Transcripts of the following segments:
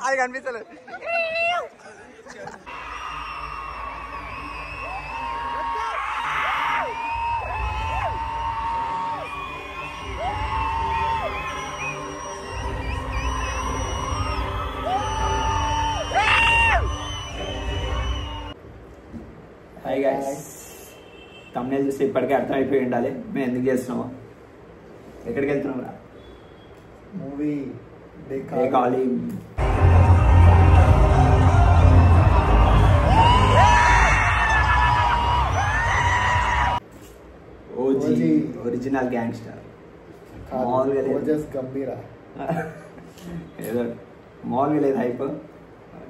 అది కనిపిస్తలేదు. Hi guys, thumbnail చూస్తే ఇప్పటికే అర్థమైపోయి ఉండాలి మేము ఎందుకు చేస్తున్నామో. ఎక్కడికి వెళ్తున్నాం రా? Movie calling. OG original gangster. Gambhira ఏదో మామూలుగా లేదు హైప్.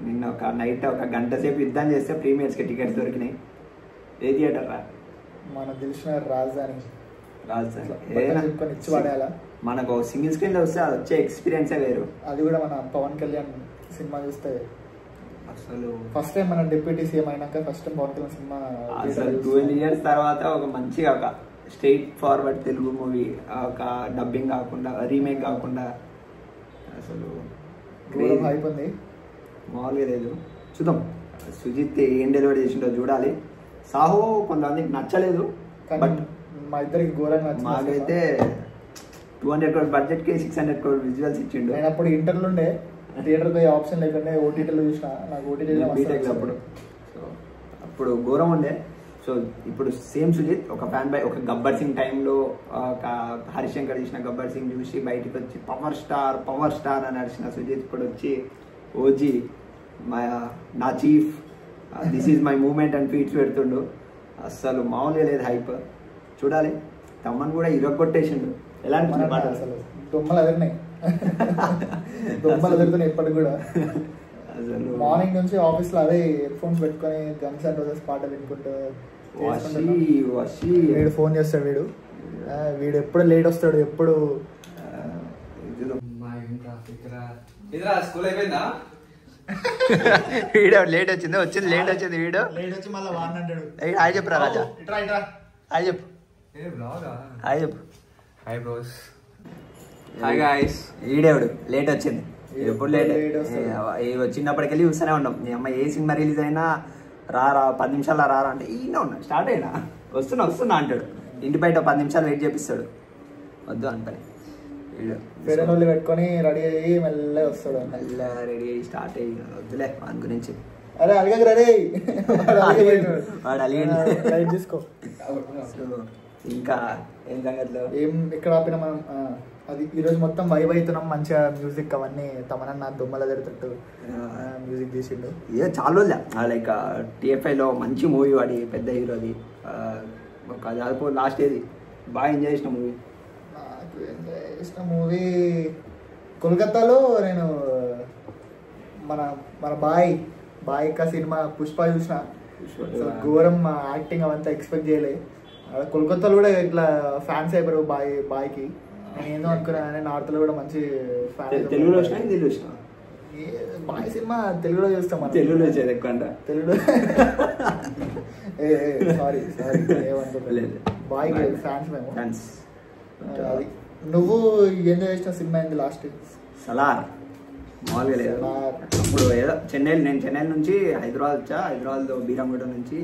నిన్న ఒక నైట్ ఒక గంట సేపు యుద్ధం చేస్తే ప్రీమియర్స్కి టికెట్స్ దొరికినాయి. ఏ థియేటర్ రా? మన తెలిసిన రాజధాని. ఇచ్చి పడేయాలా? మనకు సింగిల్ స్క్రీన్ లో వస్తే అది వచ్చే ఎక్స్పీరియన్సే వేరు. అది కూడా మన పవన్ కళ్యాణ్ సినిమా చూస్తే అసలు ఫస్ట్ టైం మన డిప్యూటీ సీఎం అయినాక first time Pawan Kalyan cinema అసలు 12 years తర్వాత ఒక మంచిగా ఒక స్ట్రైట్ ఫార్వర్డ్ తెలుగు మూవీ, ఒక డబ్బింగ్ కాకుండా రీమేక్ కాకుండా అసలు హైప్ ఉంది. మామూలుగా లేదు. చూద్దాం సుజిత్ ఏం డెలివరీ చేసిండో చూడాలి. సాహో కొంతమందికి నచ్చలేదు, బట్ మా ఇద్దరికి ఘోరంగా మాకైతే 200 crore బడ్జెట్ కి 600 crore విజువల్స్ ఇచ్చిండు. నేను అప్పుడు ఇంటర్లో ఉండే, థియేటర్ పోయే ఆప్షన్ లేకుండా ఓటీటీలో చూసిన. నాకు ఓటీటీలో అప్పుడు ఘోరం ఉండే. సో ఇప్పుడు సేమ్ సుజిత్ ఒక ఫ్యాన్ బై ఒక గబ్బర్ సింగ్ టైంలో ఒక హరిశంకర్ తీసిన గబ్బర్ సింగ్ చూసి బయటకు వచ్చి పవర్ స్టార్ అని నడిచిన సుజిత్ ఇప్పుడు వచ్చి ఓజీ నా chief, this is my moment అని ట్వీట్స్ పెడుతుండు. అస్సలు మామూలుగా లేదు హైప్. చూడాలి. తమ్మని కూడా ఇరగొట్టేసిండు. ఎలా అనిపించింది? అసలు దొమ్మలు ఎదురున్నాయి, దొమ్మలు ఎదురుతున్నాయి ఇప్పటికి కూడా. అసలు మార్నింగ్ నుంచి ఆఫీస్ లో అదే హెడ్ ఫోన్స్ పెట్టుకొని గన్స్ అండ్ రోజెస్ పాట వినుకుంటూ వీడు ఫోన్ చేస్తాడు. వీడు ఎప్పుడు లేట్ వస్తాడు, ఎప్పుడు స్కూల్ అయిపోయిందా? వీడియో లేట్ వచ్చింది లేట్ వచ్చింది వీడియో లేట్ వచ్చి మళ్ళీ వాన్ అంటాడు. హాయ్ చెప్పరా రాజా? హాయ్ చెప్పు. హాయ్ చెప్పు. Hi bros. Hi guys. వీడేవుడు లేట్ వచ్చింది. ఎప్పుడు లేట్ చిన్నప్పటికెళ్ళి చూస్తూనే ఉన్నాం. మీ అమ్మ ఏ సినిమా రిలీజ్ అయినా రా 10 నిమిషాలు రారా అంటే ఈయన ఉన్నా స్టార్ట్ అయినా వస్తున్నా అంటాడు. ఇంటి బయట 10 నిమిషాలు వెయిట్ చేపిస్తాడు. వద్దు అంటాను. ఫెరనోళ్ళు పెట్టుకొని రెడీ అయ్యి మెల్లగా వస్తాడు. మెల్లగా రెడీ అయ్యి స్టార్ట్ అయ్యి వద్దులే వాని గురించి. అరే అడిగాక రెడీ వాడు అలిగి తీసుకో. ఇంకా ఏం సంగతిలో ఏం ఎక్కడ ఆపినా మనం అది ఈరోజు మొత్తం వైబ్ అవుతున్నాం. మంచిగా మ్యూజిక్ అవన్నీ తమనన్న దొమ్మల జరుగుతట్టు మ్యూజిక్ తీసిండు. ఏ చాలా రోజులే లైక్ TFIలో మంచి మూవీ వాడి పెద్ద హీరోది. ఒక దాదాపు లాస్ట్ ఏది బాగా ఎంజాయ్ చేసిన మూవీ. నాకు ఎంజాయ్ చేసిన మూవీ కోల్కతాలో నేను మన బాయ్కా సినిమా పుష్ప చూసిన. ఘోరం యాక్టింగ్ అవంతా ఎక్స్పెక్ట్ చేయలే. కోల్కతాలో కూడా ఇట్లా ఫ్యాన్స్ అయిపోయారు బాయ్కి. నేను ఏందో అనుకున్నా, నార్త్ లో కూడా మంచి ఫ్యాన్స్. తెలుగులో వచ్చినా హిందీలో వచ్చినా బాయ్ సినిమా తెలుగులో చూస్తాం. తెలుగులో వచ్చేది ఎక్కువ తెలుగులో. సారీ బాయ్ ఫ్యాన్స్ మేము. అది నువ్వు ఎంజాయ్ చేసిన సినిమా ఏంది లాస్ట్? సలార్. మామూలుగా లేదు. అప్పుడు ఏదో నేను చెన్నై నుంచి హైదరాబాద్ వచ్చా. హైదరాబాద్లో బీరంగూడ నుంచి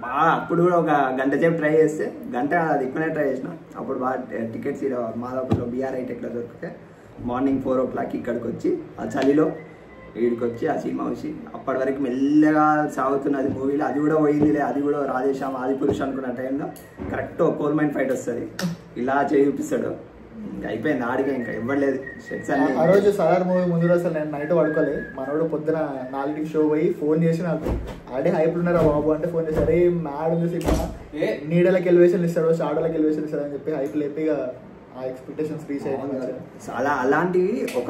బాగా అప్పుడు కూడా ఒక గంట సేపు ట్రై చేస్తే గంట అది ఎక్కువనే ట్రై చేసిన. అప్పుడు బాగా టికెట్స్ మాదాపూర్లో BRI టెక్లో దొరికితే మార్నింగ్ 4 o'clock ఇక్కడికి వచ్చి ఆ చలిలో వీడికి వచ్చి ఆ సినిమా వచ్చి అప్పటి వరకు మెల్లగా సాగుతున్నది మూవీలో. అది కూడా పోయిందిలే, అది కూడా రాధేశ్యామ్ ఆది పురుష్ అనుకున్న టైంలో కరెక్ట్ కోల్ మైన్ ఫైట్ వస్తుంది, ఇలా చూపిస్తాడు. అయిపోయింది ఆడిగా, ఇంకా ఇవ్వలేదు. ఆ రోజు సలార్ మూవీ ముందు రోజు అసలు నేను నైట్ పడుకోలే. మనోడు పొద్దున 4కి షో పోయి ఫోన్ చేసి నాకు ఆడే హైప్ ఉన్నారా బాబు అంటే ఫోన్ చేసి అరే మ్యాడ్ ఉంది సినిమా, నీడలకు ఎలివేషన్ ఇస్తాడు, షాడోలకు ఎలివేషన్ ఇస్తాడు అని చెప్పి హైప్ లేపిగా ఆ ఎక్స్పెక్టేషన్స్ రీచ్ అయ్యాయి. చాలా అలాంటివి ఒక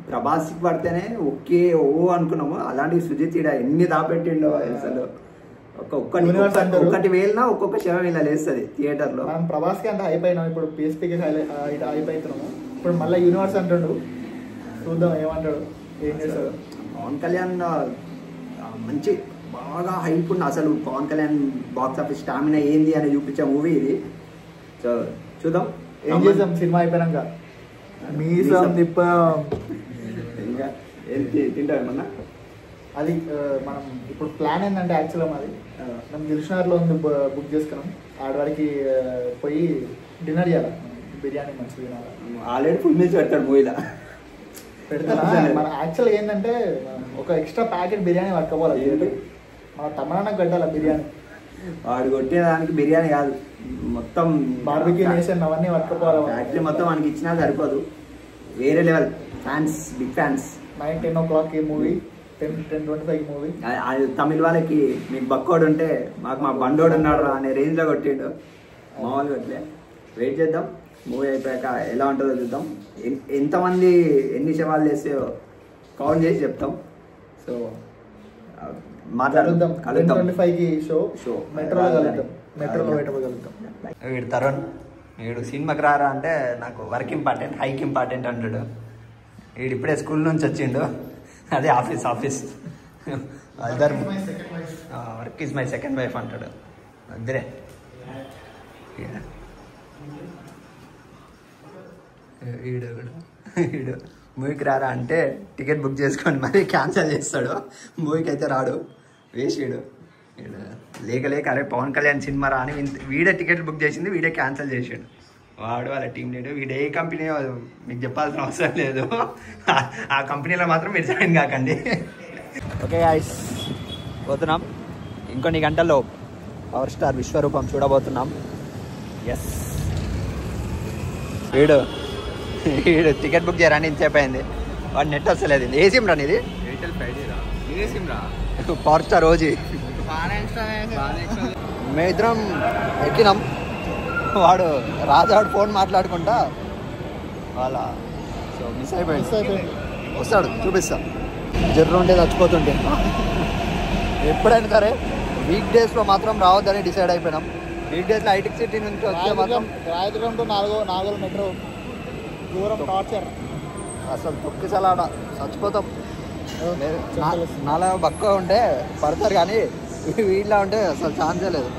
ప్రభాస్ పడితేనే ఓకే అనుకున్నాము. అలాంటివి సుజిత్ ఈడ ఎన్ని దాపెట్టిండో అసలు. ఒక్కటి వేలినా ఒక్కొక్క శవం ఇలా లేస్తుంది థియేటర్ లో. మనం ప్రభాస్ కి అంత హైప్ అయినాం, ఇప్పుడు PSPకి హైప్ అవుతున్నాము. ఇప్పుడు మళ్ళీ యూనివర్స్ అంటాడు, చూద్దాం ఏమంటాడు. ఏం చేశారు? పవన్ కళ్యాణ్ మంచి బాగా హైప్ ఉన్న అసలు Pawan Kalyan box office stamina ఏంది అని చూపించే మూవీ ఇది. సో చూద్దాం ఏం చేద్దాం సినిమా అయిపోయాక. మీసం తిప్ప ఇంకా ఏంటి తింటాం ఏమన్నా. అది మనం ఇప్పుడు ప్లాన్ ఏంటంటే యాక్చువల్గా మాది మనం దిల్షనగర్లో ఉంది, బుక్ చేసుకున్నాం. ఆడవాడికి పోయి డిన్నర్ చేయాలి, బిర్యానీ మంచి తినాలి. ఆల్రెడీ ఫుల్ మీల్స్ పెడతాడు మూవీలో. పెడతారా? మన యాక్చువల్గా ఏంటంటే ఒక ఎక్స్ట్రా ప్యాకెట్ బిర్యానీ పట్టుకోవాలి. మన తమిళనాడుకి పెట్టాలి బిర్యానీ. వాడు కొట్టిన దానికి బిర్యానీ కాదు, మొత్తం బార్బిక్యూ నేషన్ అవన్నీ పట్టుకోవాలి. ఫ్యాక్టరీ మొత్తం మనకి ఇచ్చినా సరిపోదు. వేరే level fans, big fans. 9-10 o'clock movie, 10-25 movie. అది తమిళ వాళ్ళకి మీకు బక్కోడు ఉంటే మాకు మా బండోడు ఉన్నాడు అనే రేంజ్లో కొట్టిండు. మామూలుగా కొట్టలే. వెయిట్ చేద్దాం, మూవీ అయిపోయాక ఎలా ఉంటుందో చూద్దాం. ఎంతమంది ఎన్ని శవాలు చేస్తే కౌంట్ చేసి చెప్తాం. సో మాట్లాడుద్దాం. 25కి షో మెట్రోలో కలుద్దాం. వీడు తరుణ్, వీడు సినిమాకి రారా అంటే నాకు వర్క్ ఇంపార్టెంట్, హైక్ ఇంపార్టెంట్ అంటాడు. వీడు ఇప్పుడే స్కూల్ నుంచి వచ్చిండు. అదే office work is my second wife అంటాడు. అద్దరే వీడు మూవీకి రారా అంటే టికెట్ బుక్ చేసుకొని మరీ క్యాన్సిల్ చేస్తాడు. మూవీకి అయితే రాడు, వేసాడు. లేక అరే పవన్ కళ్యాణ్ సినిమా రా అని వీడే టికెట్ బుక్ చేసింది, వీడే క్యాన్సిల్ చేసాడు. వాడు వాళ్ళ టీం లీడు. వీడు ఏ కంపెనీ మీకు చెప్పాల్సిన అవసరం లేదు, ఆ కంపెనీలో మాత్రం మీరు జాయిన్ కాకండి. ఓకే గాయ్స్, పోతున్నాం. ఇంకొన్ని గంటల్లో పవర్ స్టార్ విశ్వరూపం చూడబోతున్నాం. ఎస్, వీడు టికెట్ బుక్ చేయరాని ఇంతసేపు అయింది. వాడు నెట్ వస్తలేదు. ఏ సిమ్ రా నీది? పవర్ స్టార్ రోజు మేమిద్దరం ఎక్కినాం. వాడు రాజాడు ఫోన్ మాట్లాడుకుంటా వాళ్ళ సో మిస్ అయిపోయింది. వస్తాడు, చూపిస్తా. జర్రు ఉంటే చచ్చిపోతుంటే. ఎప్పుడైనా సరే వీక్ డేస్లో మాత్రం రావద్దని డిసైడ్ అయిపోయినాం. వీక్ డేస్లో ఐటిక్ సిటీ నుంచి వస్తే మాత్రం రాయదుర్గం నాగోల్ మెట్రో దూరం టార్చర్. అసలు తొక్కిసలాడ చచ్చిపోతాం. నాలా బక్క ఉంటే పడతారు, కానీ వీళ్ళ ఉంటే అసలు ఛాన్సే లేదు.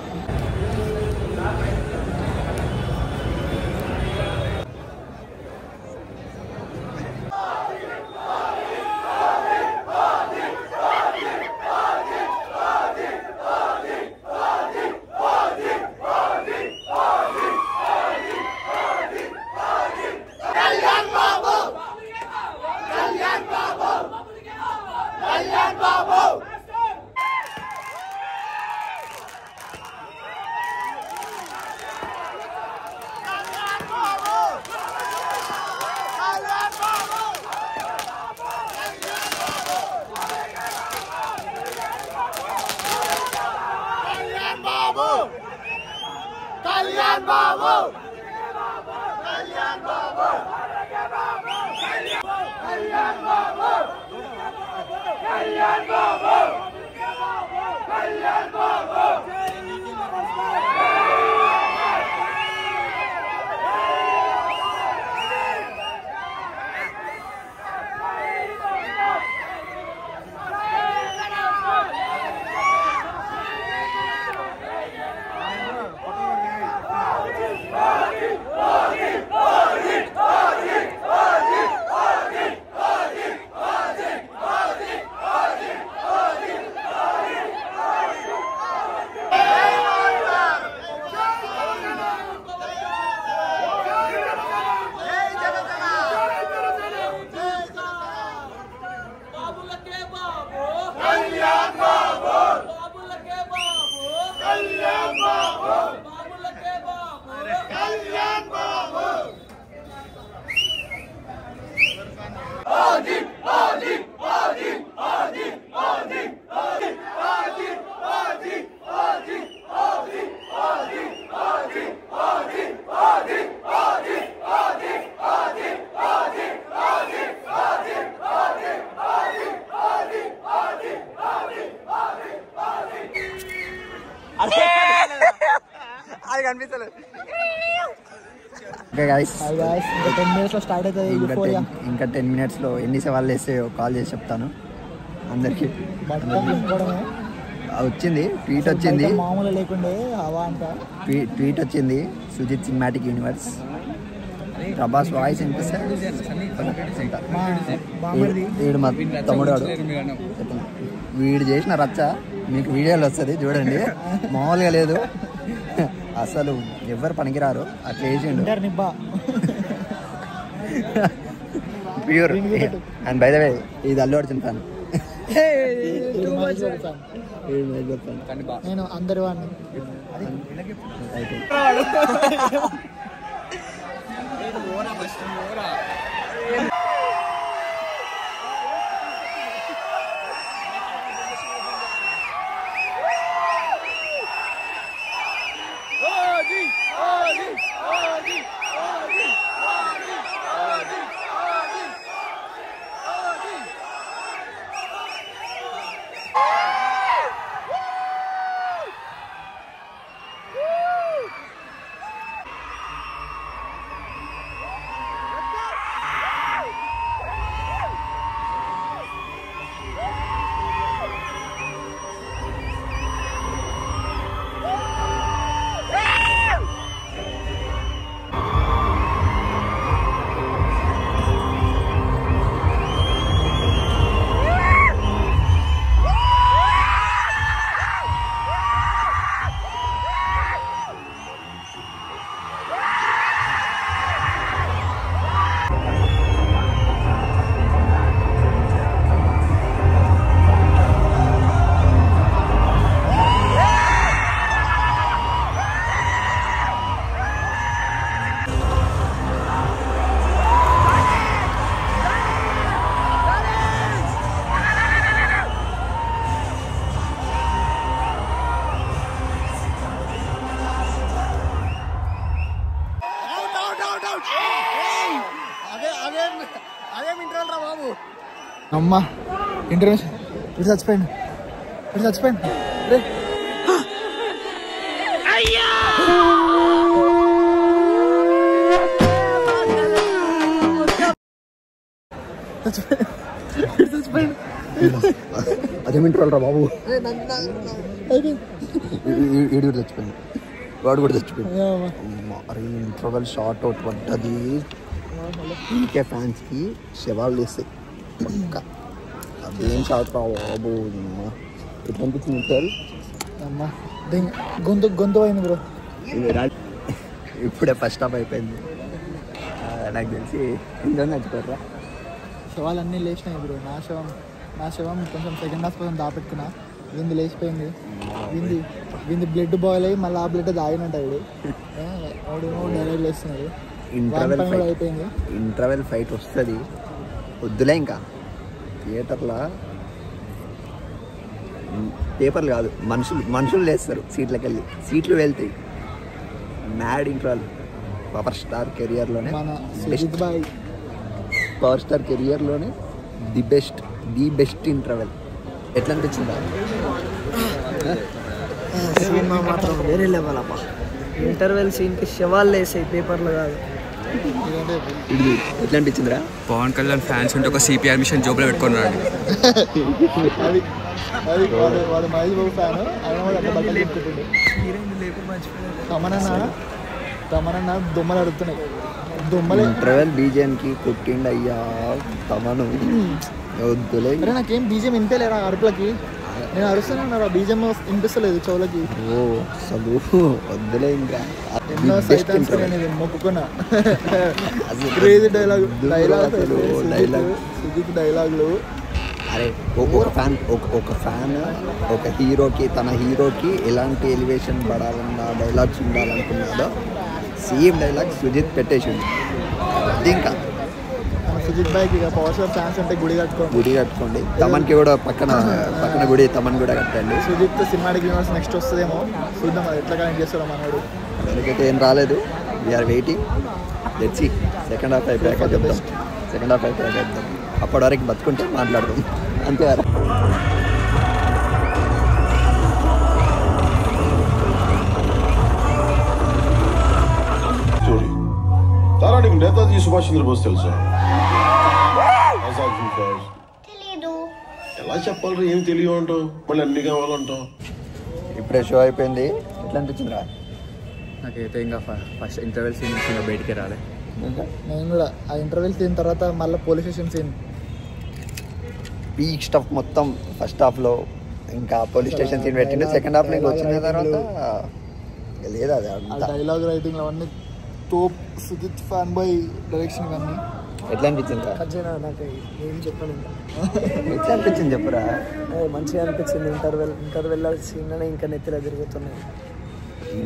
అది కనిపిస్తలేదు. ఓకే గాయస్, ఇంకా 10 minutes స్టార్ట్ అవుతుంది. ఇంకా 10 minutesలో ఎన్ని సవాళ్ళు వేస్తే కాల్ చేసి చెప్తాను అందరికి. వచ్చింది ట్వీట్ వచ్చింది, మామూలు లేకుండే హవా అంతా ట్వీట్ వచ్చింది. Sujeeth cinematic universe Prabhas voice వినిపిస్తే వీడు మా తమ్ముడు వాడు వీడు చేసిన రచ్చ మీకు వీడియోలో వస్తుంది చూడండి. మామూలుగా లేదు అసలు, ఎవ్వరు పనికిరారు అట్లా చేసిండు pure. And by the way ఇది అల్లు అర్జున్ ఫ్యాన్. నేను అందరి వాడిని. అమ్మా ఇంటర్వ్యూషన్ ఇటు చచ్చిపోయింది, ఇటు చచ్చిపోయింది. అదే ఇంటర్వల్ రా బాబు, వీడు కూడా చచ్చిపోయింది, వాడు కూడా చచ్చిపోయింది. అరే ఇంటర్వల్ షార్ట్ అవుట్ పడ్డది. ఇంకే ఫ్యాన్స్కి శవాలు తీస్తాయి పక్క. అదేం షార్ట్ రా బాబు, ఎట్లా అనిపించింది సార్? అమ్మా గొంతు అయింది బ్రో. ఇప్పుడే ఫస్ట్ హాఫ్ అయిపోయింది. నాకు తెలిసి ఇంట్లో చచ్చిపోయారా శవాలు అన్నీ లేచినాయి బ్రో. నా శవం కొంచెం సెకండ్ హాఫ్ కోసం దాపెట్టుకున్నా. వింది లేచిపోయింది, వింది బ్లడ్ బాయిల్ అయ్యి మళ్ళీ ఆ బ్లడ్ తాగినట్టు వాడు డైరెక్ట్ లేస్తున్నాడు. ఇంటర్వెల్ ఫైట్ వస్తుంది వద్దులే. ఇంకా థియేటర్లో పేపర్లు కాదు మనుషులు లేస్తారు సీట్లకి వెళ్ళి, సీట్లు వెళ్తాయి. మ్యాడ్ ఇంటర్వెల్ పవర్ స్టార్ కెరియర్లోనే ది బెస్ట్ ఇంటర్వెల్. ఎట్లా అనిపించిందా? సినిమా మాత్రం వేరే లెవెల్ అబ్బా. ఇంటర్వెల్ సీన్కి శవాలు వేసాయి, పేపర్లు కాదు. ఎట్లా అనిపించిందిరా? పవన్ కళ్యాణ్ ఫ్యాన్స్ ఉంటే ఒక సిపిఆర్ మిషన్ జోబులో పెట్టుకున్నాడు. వాడు మహేష్ బాబు ఫ్యాన్, ఆయన కూడా అట్లా బట్టలు చెప్పుకుంటుండే. తమనన్న దొమ్మలు అడుగుతున్నాయి, దొమ్మలే. ఇంటర్వెల్ బీజేఎంకి కొట్టిండు అయ్యా తమను. వద్దులే, నాకేం బీజేం వినిపించలేరా అరుపులకి. నేను అరుస్తూనే ఉన్నారు, ఆ బీజేం వినిపిస్తలేదు చెవులకి. ఓ అసలు వద్దులే. ఇంకా ఎన్నో సైతాన్స్ మొక్కుకున్నా. క్రేజీ డైలాగులు. అరే ఒక ఫ్యాన్ ఒక హీరోకి, తన హీరోకి ఎలాంటి ఎలివేషన్ పడాలన్నా డైలాగ్స్ ఉండాలనుకున్నాడో సేమ్ డైలాగ్ సుజిత్ పెట్టేసింది. ఇంకా సుజిత్ బాయ్కి పవర్ స్టార్ ఫ్యాన్స్ అంటే గుడి కట్టుకోండి. తమన్కి కూడా పక్కన గుడి, తమన్ కూడా కట్టండి. సుజిత్ సినిమాటిక్ యూనివర్స్ నెక్స్ట్ వస్తుందేమో, చూద్దాం అది ఎట్లా కనెక్ట్ చేస్తాడో మనోడు. మనకైతే ఏం రాలేదు, we are waiting. Let's see. Second half అయిపోయాక చెప్తాం. అప్పటి వరకు బతుకుంటే మాట్లాడదాం అంతే. నీకు నేతాజీ సుభాష్ చంద్రబోస్ తెలుసా? తెలీదు. ఎలా చెప్పాలి? ఏం తెలియ అంటావు, మళ్ళీ అన్ని కావాలంటావు. ఇప్పుడే షో అయిపోయింది, ఎట్లా అనిపించిందిరా? నాకైతే ఇంకా ఫస్ట్ ఇంటర్వెల్ సీన్ నుంచి ఇంకా బయటికి రాలే. నేను కూడా ఆ ఇంటర్వ్యూలు తీసిన తర్వాత మళ్ళీ police station scene peak stuff మొత్తం ఫస్ట్ హాఫ్లో, ఇంకా పోలీస్ స్టేషన్ సీన్ పెట్టిండు. సెకండ్ హాఫ్ నుంచి వచ్చిన తర్వాత లేదు అది అంతా. డైలాగ్ రైటింగ్ అవన్నీ తోప్. సుజిత్ ఫ్యాన్ బాయ్ డైరెక్షన్ ఇవన్నీ ఎట్లా అనిపించింది? నాకు ఏం చెప్పాను ఇంకా. ఎట్లా అనిపించింది చెప్పురా? మంచిగా అనిపించింది. ఇంటర్వెల్ సీన్ ఇంకా నెత్తిలో తిరుగుతున్నాయి.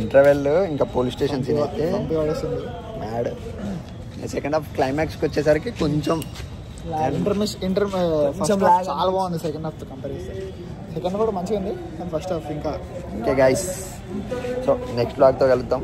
ఇంటర్వెల్ ఇంకా పోలీస్ స్టేషన్ సీన్ అయితే వస్తుంది. మ్యాడ్. సెకండ్ హాఫ్ క్లైమాక్స్కి వచ్చేసరికి కొంచెం చాలా బాగుంది. సెకండ్ హాఫ్ కంపేర్ చేస్తే సెకండ్ కూడా మంచిగా ఉంది, కానీ ఫస్ట్ హాఫ్ ఇంకా. ఓకే గైస్, సో నెక్స్ట్ బ్లాగ్తో కలుద్దాం.